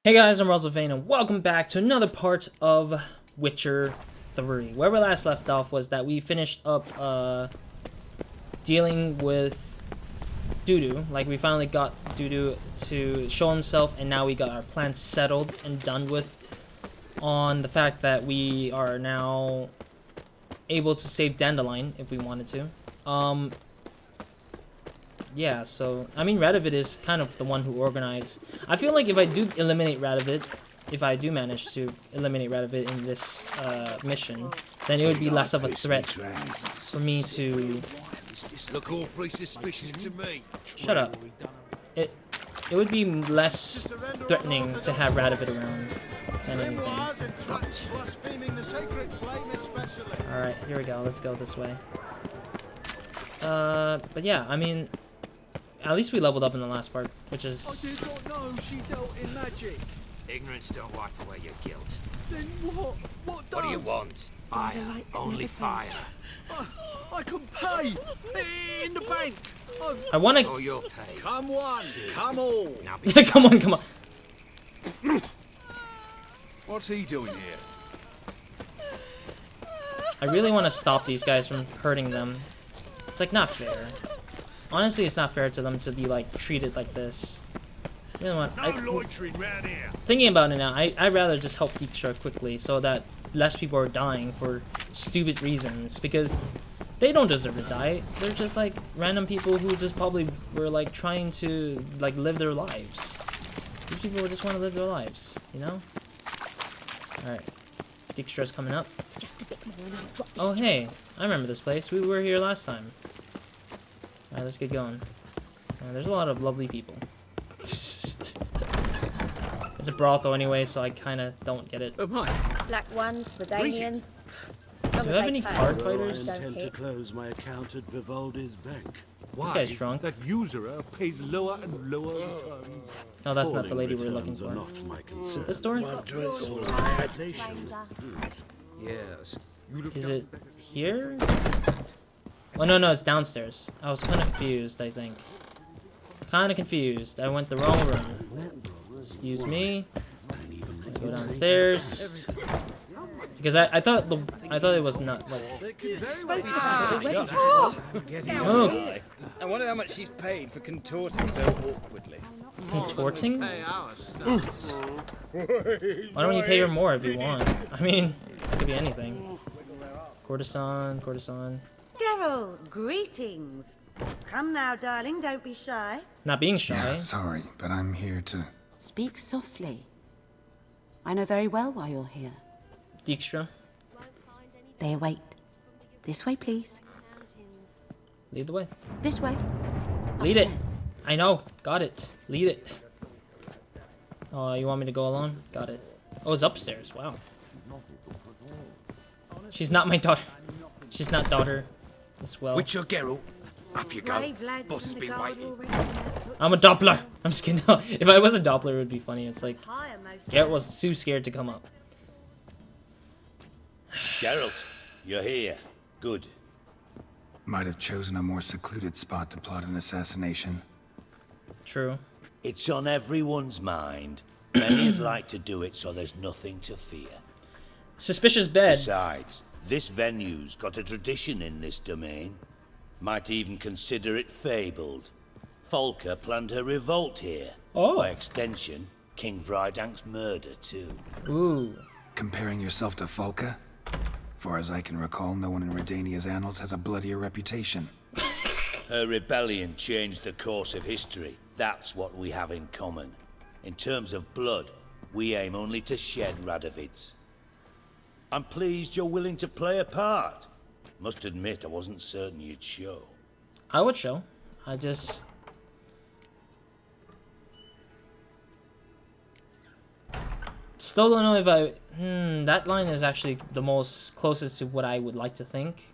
Hey guys, I'm Russell Vane, and welcome back to another part of Witcher 3. Where we last left off was that we finished up dealing with Dudu. Like, we finally got Dudu to show himself, and now we got our plan settled and done with on the fact that we are now able to save Dandelion if we wanted to. Yeah, so, I mean, Radovid is kind of the one who organized. I feel like if I do eliminate Radovid, if I do manage to eliminate Radovid in this mission, then it would be less of a threat for me to... Look awfully suspicious to me. Shut up. It would be less threatening to have Radovid around than anything. Alright, here we go. Let's go this way. But yeah, I mean... At least we leveled up in the last part, which is... I did not know she dealt in magic. Ignorance don't wipe away your guilt. Then what? What does? What do you want? Fire. Only fire. I can pay. In the bank. I want to... Oh, you'll pay. Come one. Come all. Now be come on, come on. What's he doing here? I really want to stop these guys from hurting them. It's like not fair. Honestly, it's not fair to them to be like treated like this. You know what? Thinking about it now, I'd rather just help Dijkstra quickly so that less people are dying for stupid reasons, because they don't deserve to die. They're just like random people who just probably were like trying to like live their lives. These people just want to live their lives, you know? Alright. Dijkstra's coming up. Just a bit more and I'll drop this. Oh hey, I remember this place. We were here last time. Alright, let's get going. There's a lot of lovely people. It's a brothel anyway, so I kind of don't get it. Oh my. Black ones, Redanians. Do you have any card fighters? I intend to close my account at Vivaldi's bank. This guy's drunk. That usurer pays lower and lower returns. No, that's not the Falling lady we're looking returns are for. not my concern. This door? Yes. Is it here? Oh no, it's downstairs. I was kind of confused, I think. Kind of confused. I went the wrong room. Excuse me. Go downstairs. Because I thought it was not like. Oh. I wonder how much she's paid for contorting so awkwardly. Contorting? Why don't you pay her more if you want? I mean, it could be anything. Courtesan. Geralt, greetings. Come now, darling, don't be shy. Not being shy. Yeah, sorry, but I'm here to... Speak softly. I know very well why you're here. Dijkstra, They await. This way, please. lead the way. This way. Lead it. Upstairs. I know. Got it. Lead it. Oh, you want me to go alone? Got it. Oh, it's upstairs. Wow. She's not my daughter. She's not daughter as well. Witcher Geralt. Up you go. Brave lads Boss has from the been guard waiting. already in that book. I'm a Doppler. I'm just kidding. No, if I was a Doppler, it would be funny. It's like Higher most. Garrett was too scared to come up. Geralt, you're here. Good. Might have chosen a more secluded spot to plot an assassination. True. It's on everyone's mind. Many'd like to do it, so there's nothing to fear. Suspicious bed. Besides, this venue's got a tradition in this domain. Might even consider it fabled. Folka planned her revolt here. Oh. By extension, King Radovid's murder too. Ooh. Comparing yourself to Folka? Far as I can recall, no one in Redania's annals has a bloodier reputation. Her rebellion changed the course of history. That's what we have in common. In terms of blood, we aim only to shed Radovid's. I'm pleased you're willing to play a part. Must admit, I wasn't certain you'd show. I would show. I just... Still don't know if I... that line is actually the most closest to what I would like to think.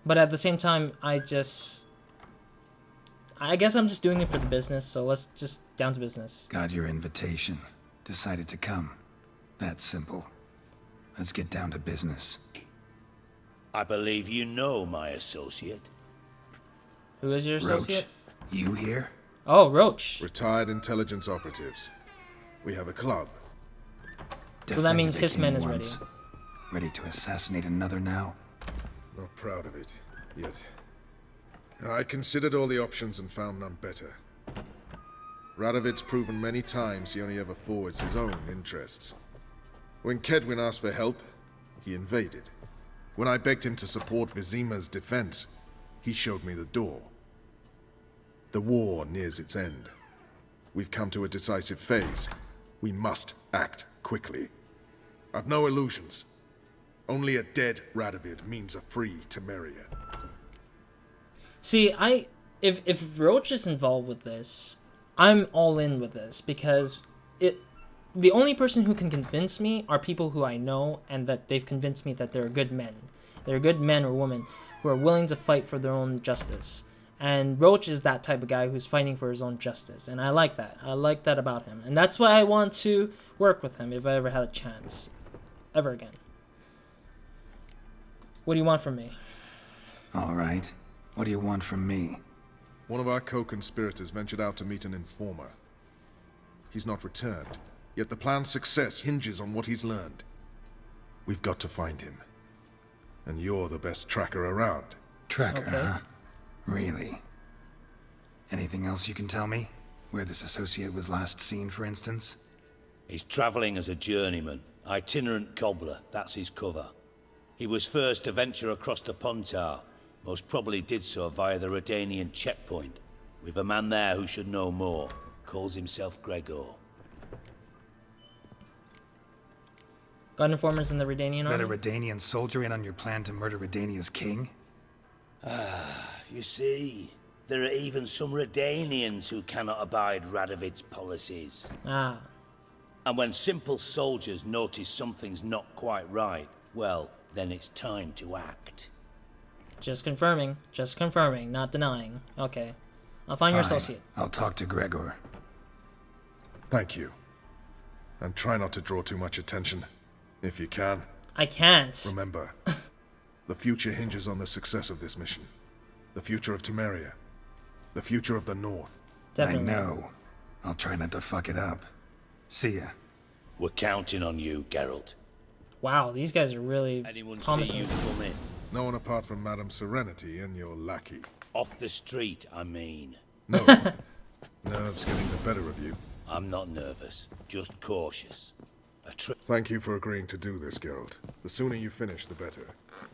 But at the same time, I guess I'm just doing it for the business, so let's just down to business. Got your invitation. Decided to come. That's simple. Let's get down to business. I believe you know my associate. Who is your associate? Roach, you here? Oh, Roach. Retired intelligence operatives. We have a club. So that means Defended the Hissman king is ready. once. Ready to assassinate another now? Not proud of it, yet. I considered all the options and found none better. Radovid's proven many times he only ever forwards his own interests. When Kedwin asked for help, he invaded. When I begged him to support Vizima's defense, he showed me the door. The war nears its end. We've come to a decisive phase. We must act quickly. I've no illusions. Only a dead Radovid means a free Temeria. See, if Roach is involved with this, I'm all in with this because the only person who can convince me are people who I know and that they've convinced me that they're good men. They're good men or women who are willing to fight for their own justice. And Roach is that type of guy who's fighting for his own justice. And I like that. I like that about him. And that's why I want to work with him if I ever had a chance. Ever again. What do you want from me? All right. What do you want from me? One of our co-conspirators ventured out to meet an informer. He's not returned, yet the plan's success hinges on what he's learned. We've got to find him. And you're the best tracker around. Tracker, Okay. huh? Really? Anything else you can tell me? Where this associate was last seen, for instance? He's travelling as a journeyman, itinerant cobbler, that's his cover. He was first to venture across the Pontar, most probably did so via the Redanian checkpoint. We've a man there who should know more, calls himself Gregor. Got informers in the Redanian Let a army? Redanian soldier in on your plan to murder Redania's king? You see, there are even some Redanians who cannot abide Radovid's policies. Ah. And when simple soldiers notice something's not quite right, well, then it's time to act. Just confirming, not denying. Okay. I'll find your Fine. associate. I'll talk to Gregor. Thank you. And try not to draw too much attention, if you can. I can't. Remember, the future hinges on the success of this mission. The future of Temeria. The future of the North. Definitely. I know. I'll try not to fuck it up. See ya. We're counting on you, Geralt. Wow, these guys are really Anyone see promising. you come in? No one apart from Madame Serenity and your lackey. Off the street, I mean. No. Nerves getting the better of you. I'm not nervous, just cautious. Thank you for agreeing to do this, Geralt. The sooner you finish, the better.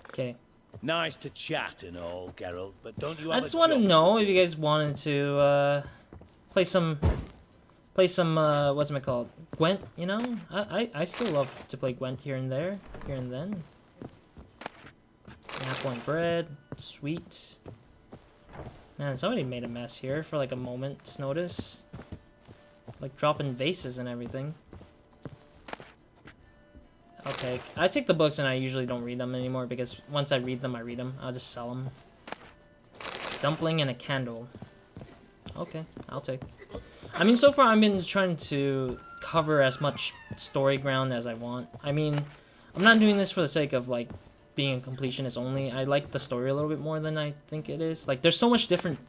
Okay. Nice to chat and all, Geralt, but don't you have I just want to know if you guys wanted to play some what's it called? Gwent, you know? I still love to play Gwent here and there, here and then. Apple and bread, sweet. Man, somebody made a mess here for like a moment's notice. Like dropping vases and everything. I take the books and I usually don't read them anymore because once I read them, I'll just sell them. Dumpling and a candle. Okay, I'll take. I mean, so far I've been trying to cover as much story ground as I want. I mean, I'm not doing this for the sake of like being a completionist only. I like the story a little bit more than I think it is. Like, there's so much different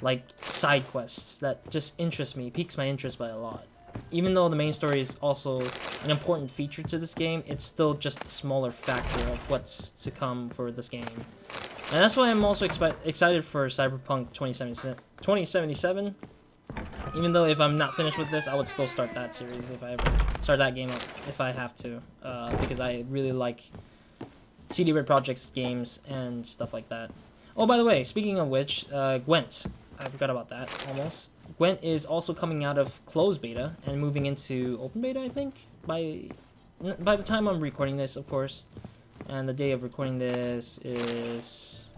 like side quests that just interest me, piques my interest by a lot. Even though the main story is also an important feature to this game, it's still just a smaller factor of what's to come for this game. And that's why I'm also excited for Cyberpunk 2077. Even though if I'm not finished with this, I would still start that series if I ever start that game up, if I have to. Because I really like CD Red Project's games and stuff like that. Oh, by the way, speaking of which, Gwent. I forgot about that, almost. Gwent is also coming out of closed beta and moving into open beta, I think, by the time I'm recording this, of course. And the day of recording this is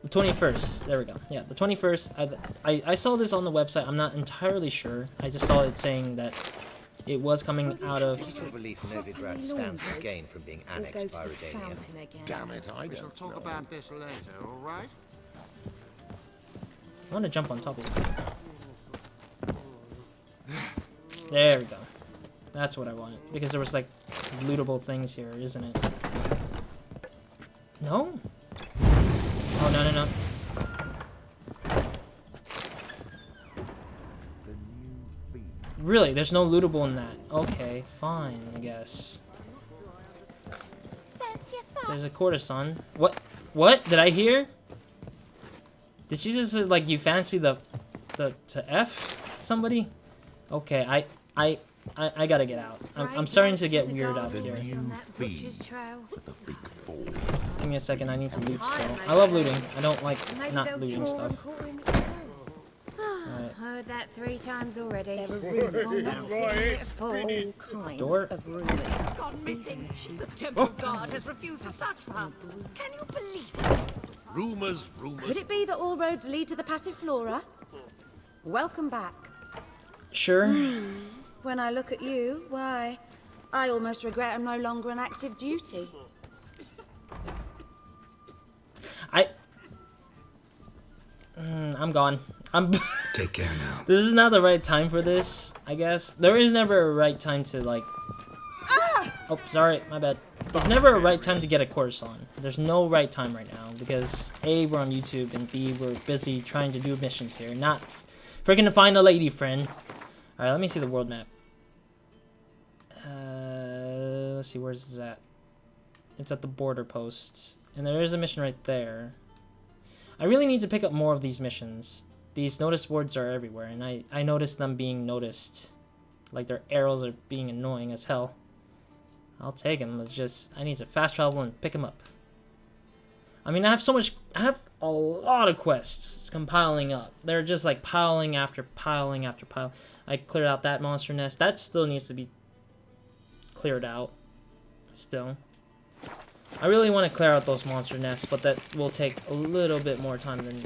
the 21st. There we go. Yeah, the 21st. I saw this on the website. I'm not entirely sure. I just saw it saying that it was coming out of... Relief Novigrad stands to gain from being annexed by Redania. Damn it, we shall talk about this later, all right? I want to jump on top of it. There we go. That's what I wanted. Because there was like some lootable things here, isn't it? No? Oh, no. Really? There's no lootable in that. Okay, fine, I guess. There's a courtesan. What? What? Did I hear? Did she just say, like, you fancy the to F somebody? Okay, I gotta get out. I'm starting to get weird out here. Give me a second, I need to loot still. I love looting. I don't like not looting stuff. Alright. Heard that 3 times already. There are rumours for all kinds Door. of rumours. Gone missing. The temple guard has refused to search for her. Can you believe it? Rumours. Could it be that all roads lead to the passive flora? Welcome back. Sure. When I look at you, why, I almost regret I'm no longer on active duty. I'm gone. Take care now. This is not the right time for this, I guess. There is never a right time to, like... Oh, sorry, my bad. There's never a right time to get a course on. There's no right time right now, because A, we're on YouTube, and B, we're busy trying to do missions here, not freaking to find a lady friend. Alright, let me see the world map. Let's see, where's this at? It's at the border post. And there is a mission right there. I really need to pick up more of these missions. These notice boards are everywhere, and I noticed them being noticed. Like their arrows are being annoying as hell. I'll take them. It's just, I need to fast travel and pick them up. I mean, I have a lot of quests compiling up. They're just like piling after piling after pile. I cleared out that monster nest. That still needs to be cleared out. Still. I really want to clear out those monster nests, but that will take a little bit more time than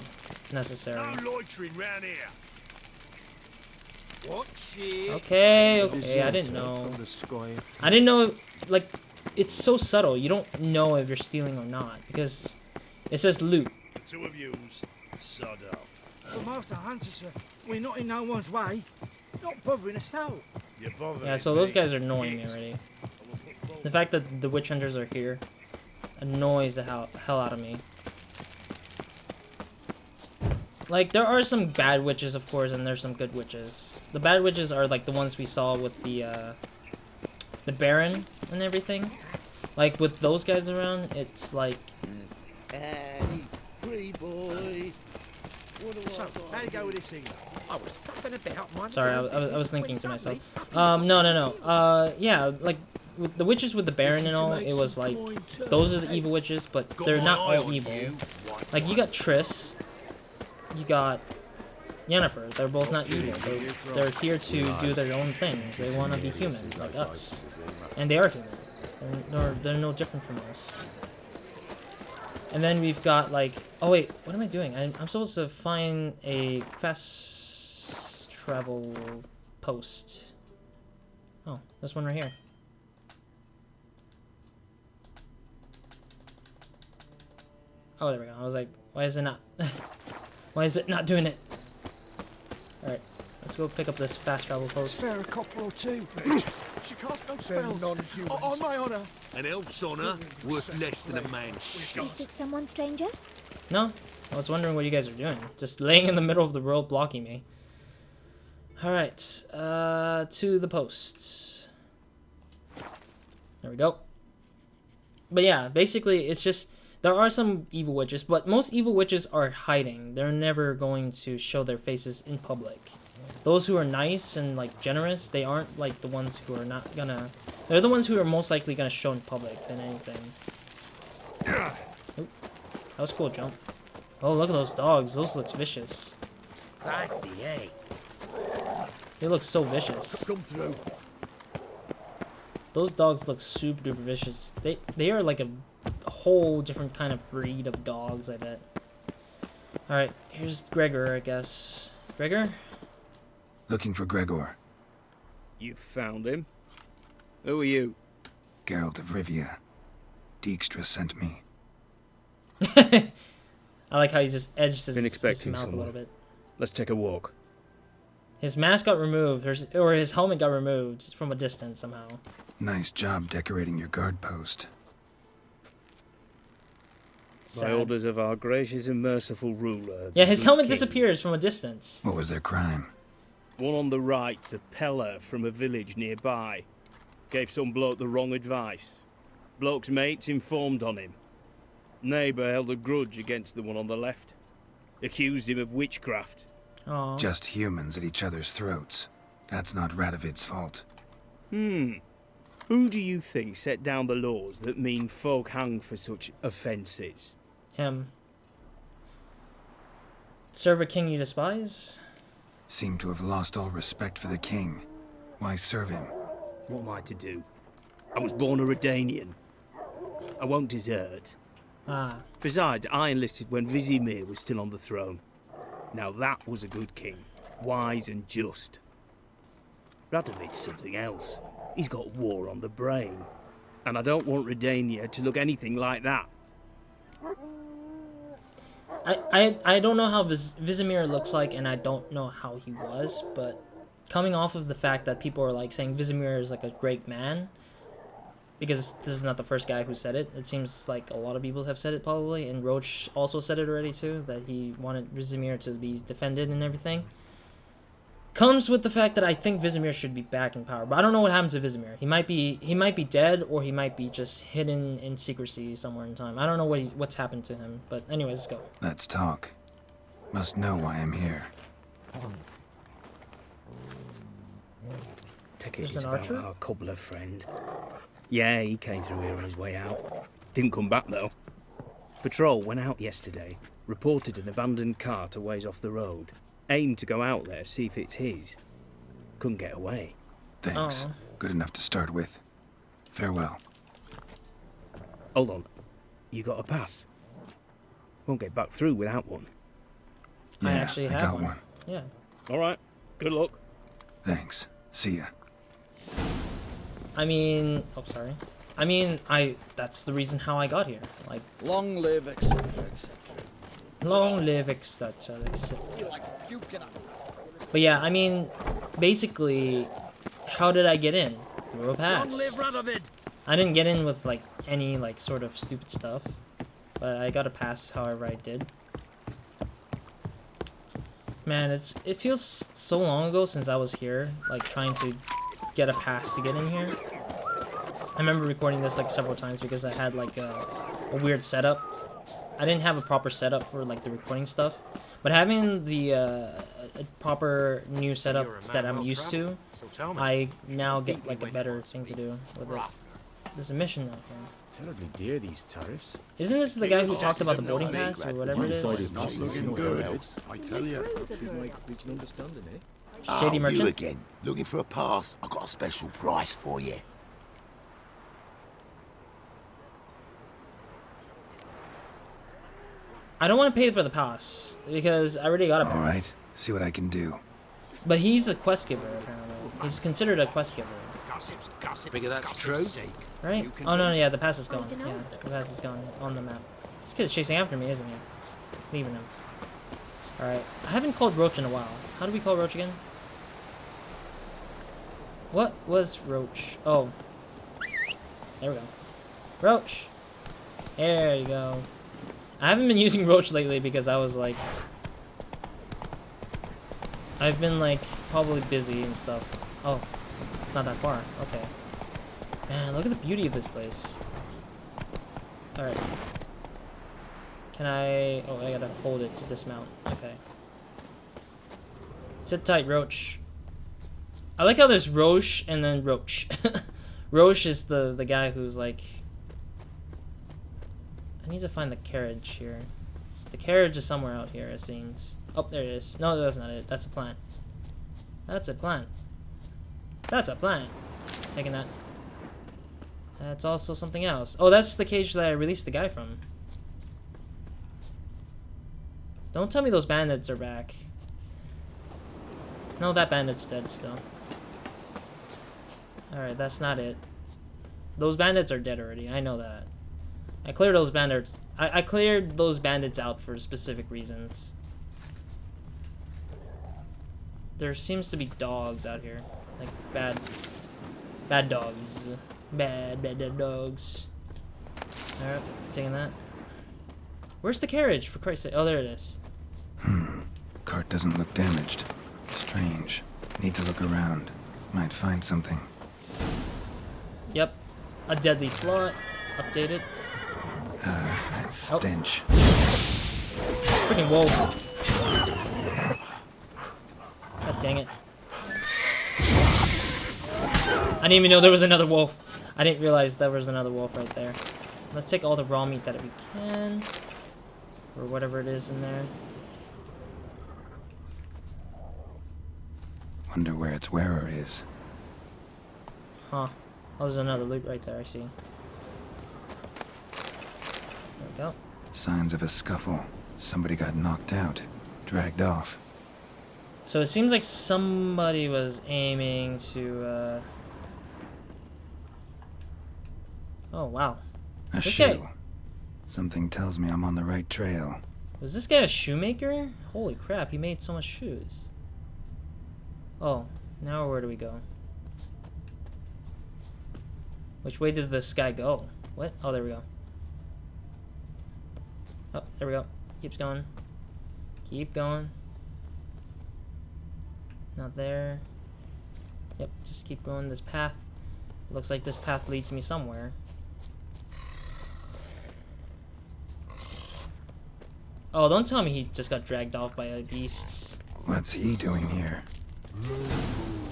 necessary. No loitering round here. Watch it. Okay, I didn't know. I didn't know, like, it's so subtle. You don't know if you're stealing or not, because it says loot. The 2 of yous, sod off. Well, Master Hunter, sir, we're not in no one's way. Not bothering us out. You're bothering Yeah, so those me. guys are annoying me already. The fact that the witch hunters are here annoys the hell out of me. Like, there are some bad witches, of course, and there's some good witches. The bad witches are like the ones we saw with the Baron and everything. Like, with those guys around, it's like... Hey, pretty boy. So, how do you go with this thing? I was faffing about, man. Sorry, I was thinking to myself. No. Yeah, like, with the witches with the Baron and all, it was like, those are the evil witches, but they're not all evil. Like, you got Triss, you got Yennefer. They're both not evil. They're here to do their own things. They want to be human, like us. And they are human. They're no different from us. And then we've got, like... Oh, wait. What am I doing? I'm supposed to find a fast travel post. Oh, this one right here. Oh, there we go. I was like, why is it not... why is it not doing it? Alright. Let's go pick up this fast travel post. Spare a couple or two. She casts no spells. On my honour. An elf's honour worth less than a man's. You seek someone, stranger? No. I was wondering what you guys are doing. Just laying in the middle of the road blocking me. Alright. To the posts. There we go. But yeah, basically it's just... There are some evil witches, but most evil witches are hiding. They're never going to show their faces in public. Those who are nice and, like, generous, they aren't, like, the ones who are not gonna... They're the ones who are most likely gonna show in public than anything. Oop. That was cool, jump. Oh, look at those dogs. Those look vicious. Classy, eh? They look so vicious. Come through. Those dogs look super duper vicious. They are like a whole different kind of breed of dogs, I bet. Alright, here's Gregor, I guess. Gregor? Looking for Gregor. You found him? Who are you? Geralt of Rivia. Dijkstra sent me. I like how he just edged his mouth someone. a little bit. Let's take a walk. His mask got removed, or his helmet got removed from a distance somehow. Nice job decorating your guard post. By orders of our gracious and merciful ruler. Yeah, his helmet disappears from a distance. What was their crime? One on the right's a peller from a village nearby. Gave some bloke the wrong advice. Bloke's mates informed on him. Neighbour held a grudge against the one on the left. Accused him of witchcraft. Aww. Just humans at each other's throats. That's not Radovid's fault. Who do you think set down the laws that mean folk hang for such offences? Him. Serve a king you despise? Seem to have lost all respect for the king. Why serve him? What am I to do? I was born a Redanian. I won't desert. Ah. Besides, I enlisted when Vizimir was still on the throne. Now that was a good king. Wise and just. Radovid's something else. He's got war on the brain. And I don't want Redania to look anything like that. I don't know how Vizimir looks like, and I don't know how he was, but coming off of the fact that people are like saying Vizimir is like a great man, because this is not the first guy who said it. It seems like a lot of people have said it probably, and Roach also said it already too, that he wanted Vizimir to be defended and everything. Comes with the fact that I think Vizimir should be back in power, but I don't know what happened to Vizimir. He might be dead, or he might be just hidden in secrecy somewhere in time. I don't know what's happened to him, but anyways, let's go. Let's talk. Must know why I'm here. Take it it's about our cobbler friend. Yeah, he came through here on his way out. Didn't come back though. Patrol went out yesterday, reported an abandoned cart a ways off the road. Aimed to go out there, see if it's his. Couldn't get away. Thanks. Good enough to start with. Farewell. Hold on. You got a pass? Won't get back through without one. Yeah, I actually have got one. Yeah. Alright. Good luck. Thanks. See ya. I mean... Oh, sorry. I mean, that's the reason how I got here. Like... Long live, etc., etc. Long live, etc., etc. But yeah, I mean, basically, how did I get in? Through a pass. Long live Radovid! I didn't get in with, like, any, like, sort of stupid stuff. But I got a pass however I did. Man, it feels so long ago since I was here, like, trying to get a pass to get in here. I remember recording this, like, several times because I had, like, a weird setup. I didn't have a proper setup for like the recording stuff, but having the a proper new setup that I'm used to, I now get like a better thing to do with it. There's a mission out here. Terribly dear, these tariffs. Isn't this the guy who talked about the boarding pass or whatever it is? Not looking good. I tell you. Shady merchant. You again? Looking for a pass? I got a special price for you. I don't want to pay for the pass because I already got a pass. All right, see what I can do. But he's a quest giver apparently. He's considered a quest giver. Figure that's true. Right? Oh no, yeah, the pass is gone. Yeah, the pass is gone on the map. This kid's chasing after me, isn't he? Leaving him. All right, I haven't called Roach in a while. How do we call Roach again? What was Roach? Oh, there we go. Roach. There you go. I haven't been using Roach lately because I was like... I've been like probably busy and stuff. Oh, it's not that far. Okay. Man, look at the beauty of this place. Alright. Can I... Oh, I gotta hold it to dismount. Okay. Sit tight, Roach. I like how there's Roche and then Roach. Roche is the guy who's like... I need to find the carriage here. The carriage is somewhere out here, it seems. Oh, there it is. No, that's not it. That's a plant. That's a plant. That's a plant. Taking that. That's also something else. Oh, that's the cage that I released the guy from. Don't tell me those bandits are back. No, that bandit's dead still. Alright, that's not it. Those bandits are dead already. I know that. I cleared those bandits. I cleared those bandits out for specific reasons. There seems to be dogs out here, like bad dogs, bad dogs. All right, taking that. Where's the carriage, for Christ's sake? Oh, there it is. Cart doesn't look damaged. Strange. Need to look around. Might find something. Yep. A deadly plot. Updated. That stench. Freaking wolf. God dang it. I didn't even know there was another wolf. I didn't realize there was another wolf right there. Let's take all the raw meat that we can. Or whatever it is in there. Wonder where its wearer is. Huh. Oh, there's another loot right there, I see. There we go. Signs of a scuffle. Somebody got knocked out. Dragged off. So it seems like somebody was aiming to, Oh, wow. A This shoe. guy... Something tells me I'm on the right trail. Was this guy a shoemaker? Holy crap, he made so much shoes. Oh, now where do we go? Which way did this guy go? What? Oh, there we go. Oh, there we go. Keeps going. Keep going. Not there. Yep, just keep going this path. Looks like this path leads me somewhere. Oh, don't tell me he just got dragged off by beasts. What's he doing here?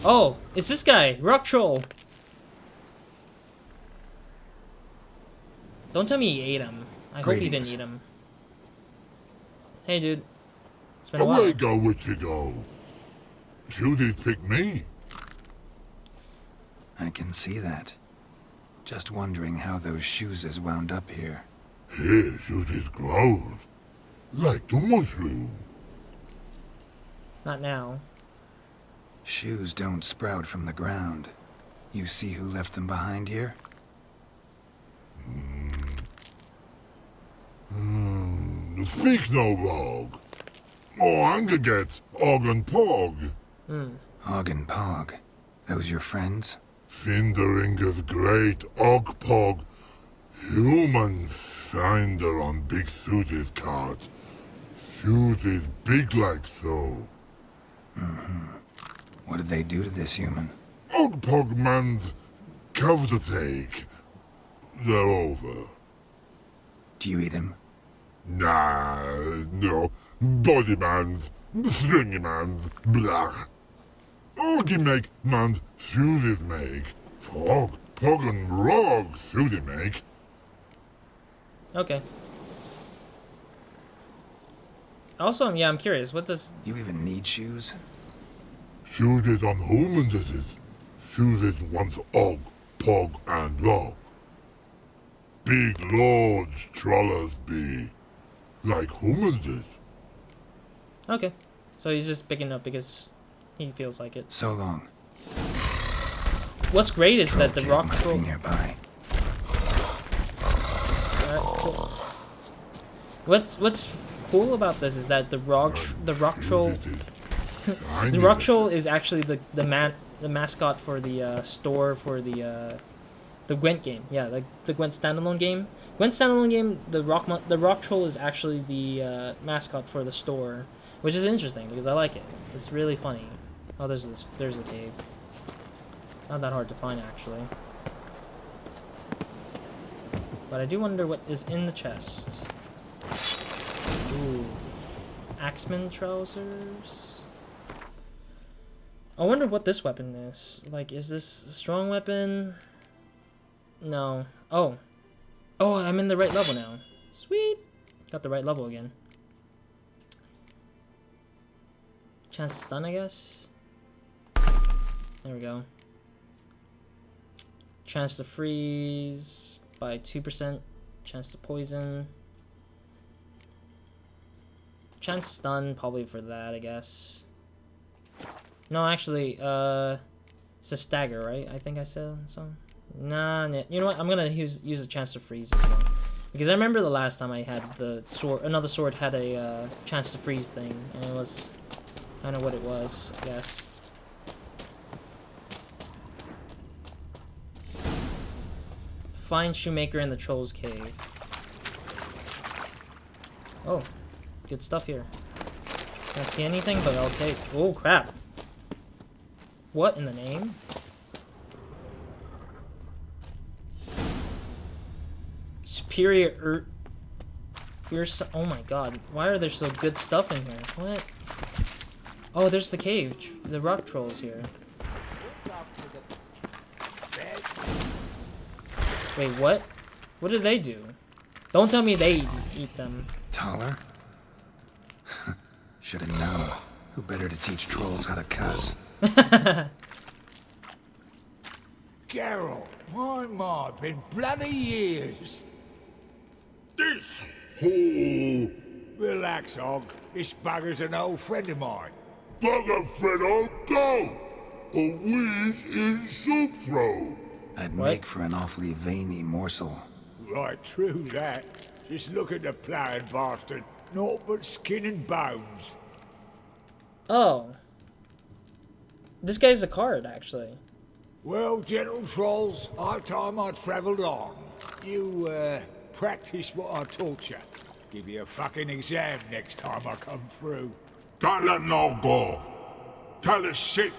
Oh, it's this guy, Rock Troll. Don't tell me he ate him. I hope he didn't eat him. Hey, dude. It's been a while. Away go with you go. You did pick me. I can see that. Just wondering how those shoes is wound up here. Here you did grow. Like the mushroom. Not now. Shoes don't sprout from the ground. You see who left them behind here? Speak no wrong. Oh, anger gets Og and Pog. Og and Pog. Those your friends? Finderinger's great Og Pog. Human finder on big suited cart. Suited big like so. What did they do to this human? Og Pog man's cover to take. They're over. Do you eat him? Nah, no. Body man's, stringy man's, blah. Oggy make man's suited make. Frog, Pog and Rog suited make. Okay. Also, yeah, I'm curious. What does... You even need shoes? Suited on human did it. Suited once Og, Pog and Rog. Big lords trollers be. Like human did. Okay. So he's just picking up because he feels like it. So long. What's great is that the rock must be troll... nearby. Cool. What's cool about this is that the rock troll the rock troll is actually the mascot for the store for the Gwent game. Yeah, the Gwent standalone game. Gwent standalone game. The rock troll is actually the mascot for the store, which is interesting because I like it. It's really funny. Oh, there's a cave. Not that hard to find actually. But I do wonder what is in the chest. Ooh. Axeman trousers. I wonder what this weapon is. Like, is this a strong weapon? No. Oh. Oh, I'm in the right level now. Sweet. Got the right level again. Chance to stun, I guess. There we go. Chance to freeze by 2%. Chance to poison. Chance to stun, probably for that, I guess. No, actually, it's a stagger, right? I think I said so. Nah, you know what? I'm gonna use a chance to freeze as well. Because I remember the last time I had the sword, another sword had a chance to freeze thing, and it was kind of what it was, I guess. Find Shoemaker in the Troll's Cave. Oh, good stuff here. Can't see anything, but I'll take. Oh crap! What in the name? Superior oh my god, why are there so good stuff in here? What? Oh, there's the cave. The rock trolls here. Wait, what? What did they do? Don't tell me they eat them. Taller? Should have known. Who better to teach trolls how to cuss? Geralt, my, been bloody years. This hole. Relax, Og. This bugger's an old friend of mine. Bugger friend on go. A whiz in soup throw. I'd make for an awfully veiny morsel. Right, true that. Just look at the ploughing bastard. Naught but skin and bones. Oh. This guy's a card, actually. Well, gentle trolls, high time I travelled on. You, practice what I taught you. Give you a fucking exam next time I come through. Tala no go. Tala sit.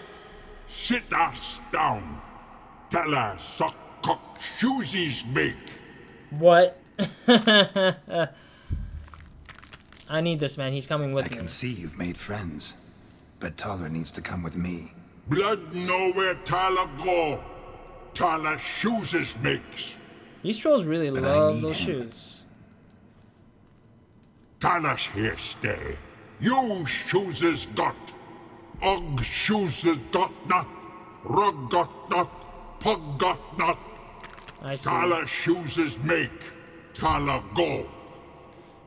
Sit us down. Tala suck cock shoesies make. What? I need this, man. He's coming with me. I can see you've made friends. But Taller needs to come with me. Blood nowhere Tala go. Tala shoeses makes. These trolls really love those shoes. Tala's here stay. You shoeses got. Og shoeses got not. Rug got not. Pug got not. I see. Tala shoeses make. Tala go.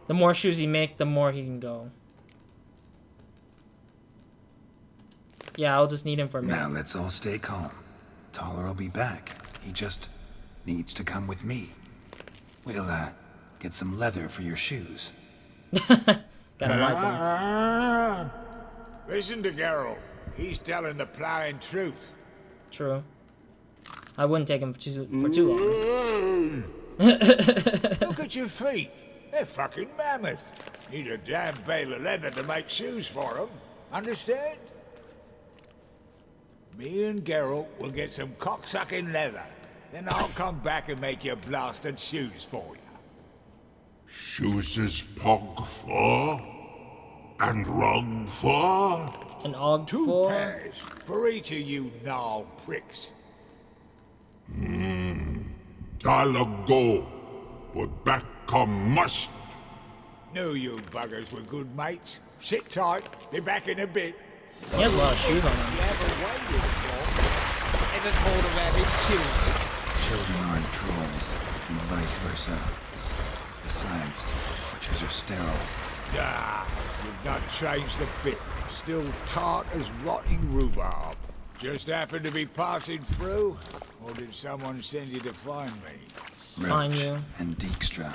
The more shoes he make, the more he can go. Yeah, I'll just need him for a minute. Now let's all stay calm. Taller will be back. He just needs to come with me. We'll, get some leather for your shoes. Gotta lie to him. Listen to Geralt. He's telling the ploughing truth. True. I wouldn't take him for too long. Look at your feet. They're fucking mammoth. Need a damn bale of leather to make shoes for them. Understand? Me and Geralt will get some cocksucking leather. Then I'll come back and make your blasted shoes for you. Shoeses pog for. And rug for. An og Two for. pairs for each of you gnarled pricks. Tala go. But back come must. Knew you buggers were good mates. Sit tight. Be back in a bit. He has a lot of shoes on him. Ever thought of having children? Children aren't trolls, and vice versa. Besides, witches are sterile. Ah, you've not changed a bit. Still tart as rotting rhubarb. Just happened to be passing through? Or did someone send you to find me? Find you. And Dijkstra.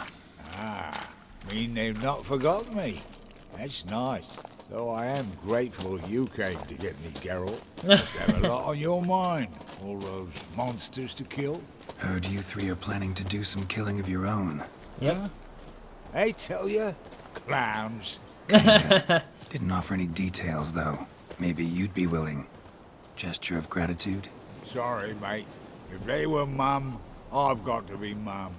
Ah, mean they've not forgotten me. That's nice. Though I am grateful you came to get me, Geralt. Must have a lot on your mind. All those monsters to kill. Heard you three are planning to do some killing of your own. Yep. Huh? I tell you, clowns. Didn't offer any details, though. Maybe you'd be willing. Gesture of gratitude? Sorry, mate. If they were mum, I've got to be mum.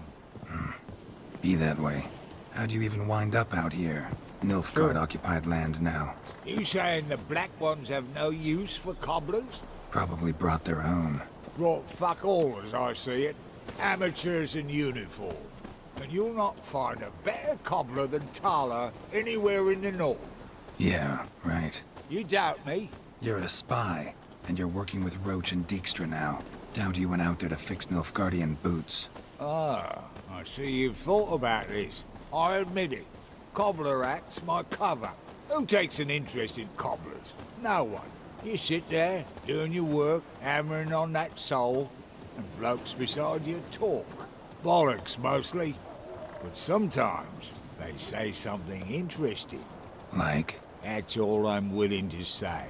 Be that way. How'd you even wind up out here? Nilfgaard-occupied land now. You saying the black ones have no use for cobblers? Probably brought their own. Brought fuck all, as I see it. Amateurs in uniform. And you'll not find a better cobbler than Tala anywhere in the north. Yeah, right. You doubt me? You're a spy, and you're working with Roach and Dijkstra now. Doubt you went out there to fix Nilfgaardian boots. Ah, I see you've thought about this. I admit it. Cobbler act's my cover. Who takes an interest in cobblers? No one. You sit there, doing your work, hammering on that sole, and blokes beside you talk. Bollocks, mostly. But sometimes they say something interesting. Like? That's all I'm willing to say.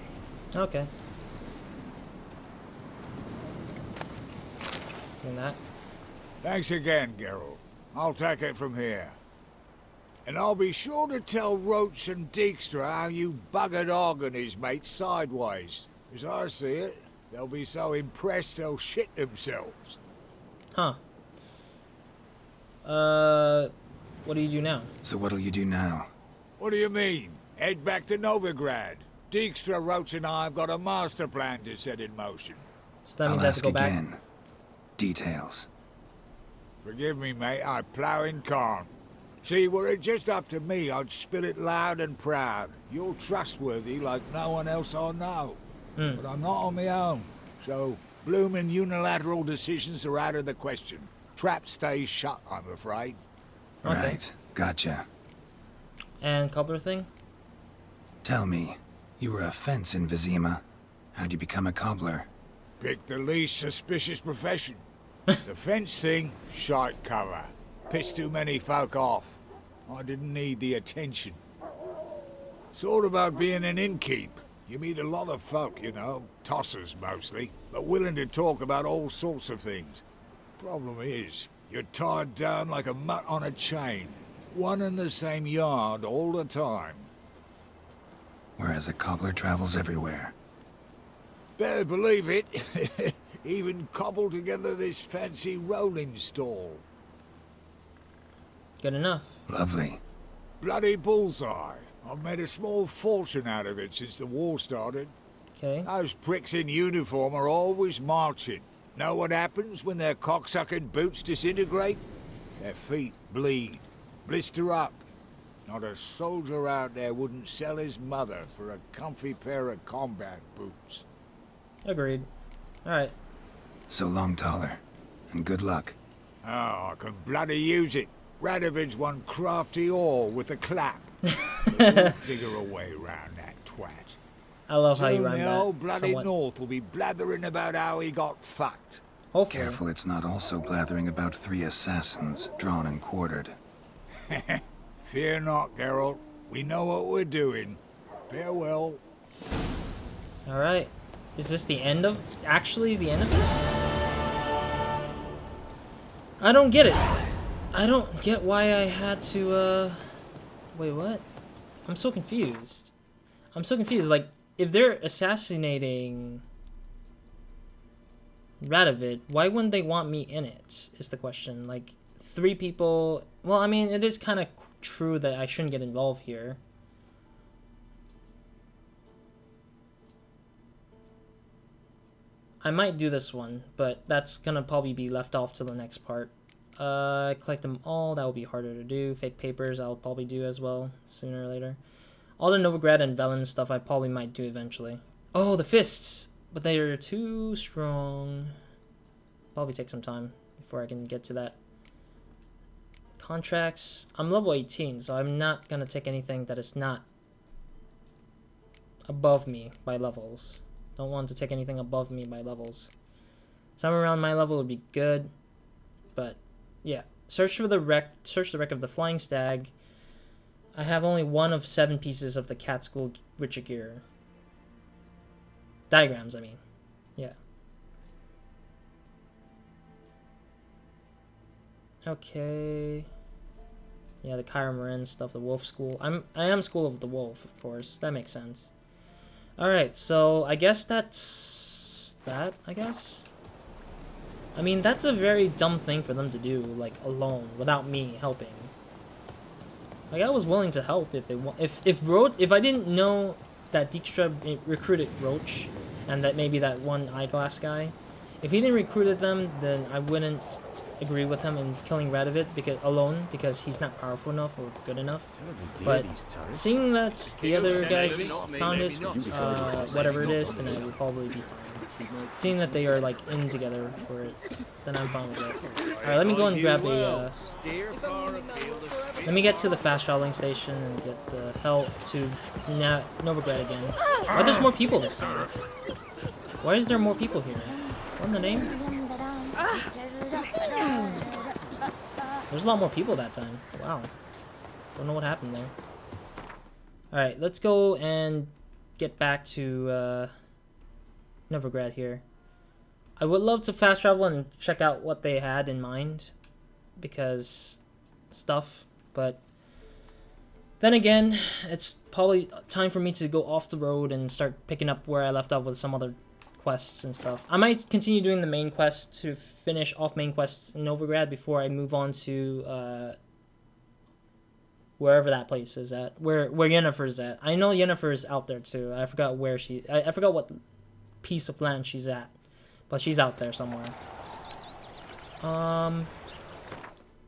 Okay. Doing that. Thanks again, Geralt. I'll take it from here. And I'll be sure to tell Roach and Dijkstra how you buggered Og and his mates sideways. As I see it, They'll be so impressed they'll shit themselves. Huh. What do you do now? So what'll you do now? What do you mean? Head back to Novigrad. Dijkstra, Roach and I have got a master plan to set in motion. So that means I have to go back? Again. Details. Forgive me, mate, I plough in calm. See, were it just up to me, I'd spill it loud and proud. You're trustworthy like no one else I know. But I'm not on my own, so bloomin' unilateral decisions are out of the question. Trap stays shut, I'm afraid. Okay. Right, gotcha. And cobbler thing? Tell me, you were a fence in Vizima. How'd you become a cobbler? Pick the least suspicious profession. The fence thing, shite cover. Pissed too many folk off. I didn't need the attention. Thought about being an innkeep. You meet a lot of folk, you know, tossers mostly, but willing to talk about all sorts of things. Problem is, you're tied down like a mutt on a chain. One and the same yard all the time. Whereas a cobbler travels everywhere. Better believe it. Even cobbled together this fancy rolling stall. Good enough. Lovely. Bloody bullseye. I've made a small fortune out of it since the war started. Okay. Those pricks in uniform are always marching. Know what happens when their cocksucking boots disintegrate? Their feet bleed. Blister up. Not a soldier out there wouldn't sell his mother for a comfy pair of combat boots. Agreed. Alright. So long, Taller. And good luck. Oh, I can bloody use it. Radovid's one crafty ore with a clap. We'll figure a way round that twat. I love how you Soon rhyme the that. old bloody somewhat. North will be blathering about how he got fucked. Hopefully. Careful it's not also blathering about 3 assassins, drawn and quartered. Fear not, Geralt. We know what we're doing. Farewell. Alright. Is this the end of... actually the end of it? I don't get it. I don't get why I had to, wait, what? I'm so confused. I'm so confused. Like, if they're assassinating Radovid, why wouldn't they want me in it, is the question. Like, 3 people... Well, I mean, it is kind of true that I shouldn't get involved here. I might do this one, but that's gonna probably be left off to the next part. Collect them all, that will be harder to do. Fake papers, I'll probably do as well, sooner or later. All the Novigrad and Velen stuff I probably might do eventually. Oh, the fists! But they are too strong. Probably take some time before I can get to that. Contracts, I'm level 18, so I'm not gonna take anything that is not above me by levels. Don't want to take anything above me by levels. Somewhere around my level would be good, but yeah. Search the wreck of the Flying Stag. I have only 1 of 7 pieces of the Cat School Witcher gear. Diagrams, I mean. Yeah. Okay. Yeah, the Kyra Marin stuff, the Wolf School. I am School of the Wolf, of course. That makes sense. Alright, so I guess that's that, I guess? I mean, that's a very dumb thing for them to do, like, alone, without me helping. Like, I was willing to help if they want. If I didn't know that Dijkstra recruited Roach, and that maybe that one eyeglass guy, if he didn't recruited them, then I wouldn't agree with him in killing Radovid because he's not powerful enough or good enough. But seeing that the other guys found it, whatever it is, then I would probably be fine. Seeing that they are like in together for it, then I'm fine with it. Alright, let me go and grab a let me get to the fast traveling station and get the hell to Novigrad again. Why there's more people this time? Why is there more people here? What's the name? There's a lot more people that time. Wow. Don't know what happened there. Alright, let's go and get back to Novigrad here. I would love to fast travel and check out what they had in mind, because stuff, but then again, it's probably time for me to go off the road and start picking up where I left off with some other quests and stuff. I might continue doing the main quest to finish off main quests in Novigrad before I move on to wherever that place is at, where Yennefer's at. I know Yennefer's out there too. I forgot where she. I forgot what piece of land she's at, but she's out there somewhere.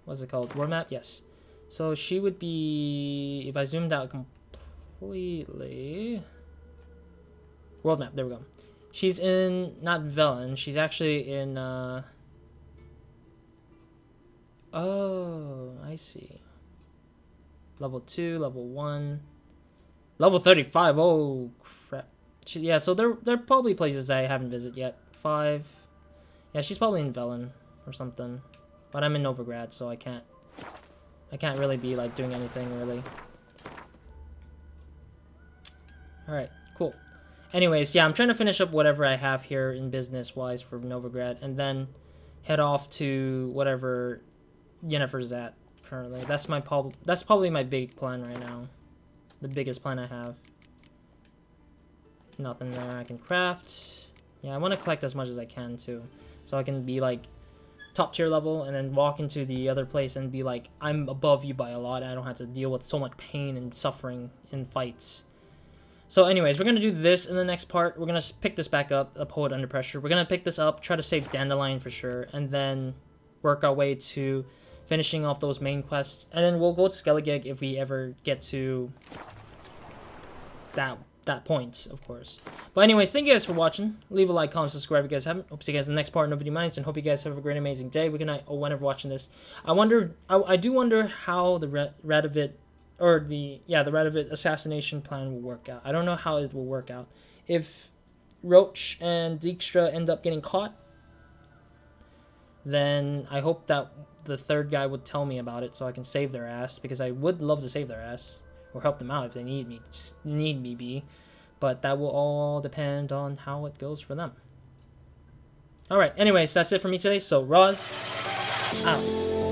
What's it called? World map? Yes. So she would be, if I zoomed out completely. World map. There we go. She's in not Velen. She's actually in. Oh, I see. Level 2, level 1, level 35. Oh crap! Yeah, so they're probably places that I haven't visited yet. 5. Yeah, she's probably in Velen or something. But I'm in Novigrad, so I can't really be like doing anything really. All right, cool. Anyways, yeah, I'm trying to finish up whatever I have here in business-wise for Novigrad, and then head off to whatever Yennefer's at currently. That's probably my big plan right now. The biggest plan I have. Nothing there I can craft. Yeah, I want to collect as much as I can too, so I can be like top tier level and then walk into the other place and be like, I'm above you by a lot and I don't have to deal with so much pain and suffering in fights. So anyways, we're going to do this in the next part. We're going to pick this back up, A Poet Under Pressure. We're going to pick this up, try to save Dandelion for sure, and then work our way to finishing off those main quests. And then we'll go to Skellige if we ever get to that point, of course. But anyways, thank you guys for watching. Leave a like, comment, subscribe if you guys haven't. Hope to see you guys in the next part of No Video Minds, and hope you guys have a great, amazing day, week, night, or whenever watching this. I do wonder how the Radovid, or the Radovid assassination plan will work out. I don't know how it will work out. If Roach and Dijkstra end up getting caught, then I hope that the third guy would tell me about it so I can save their ass, because I would love to save their ass. Or help them out if they need me be. But that will all depend on how it goes for them. Alright, anyways, that's it for me today. So, Roz, out.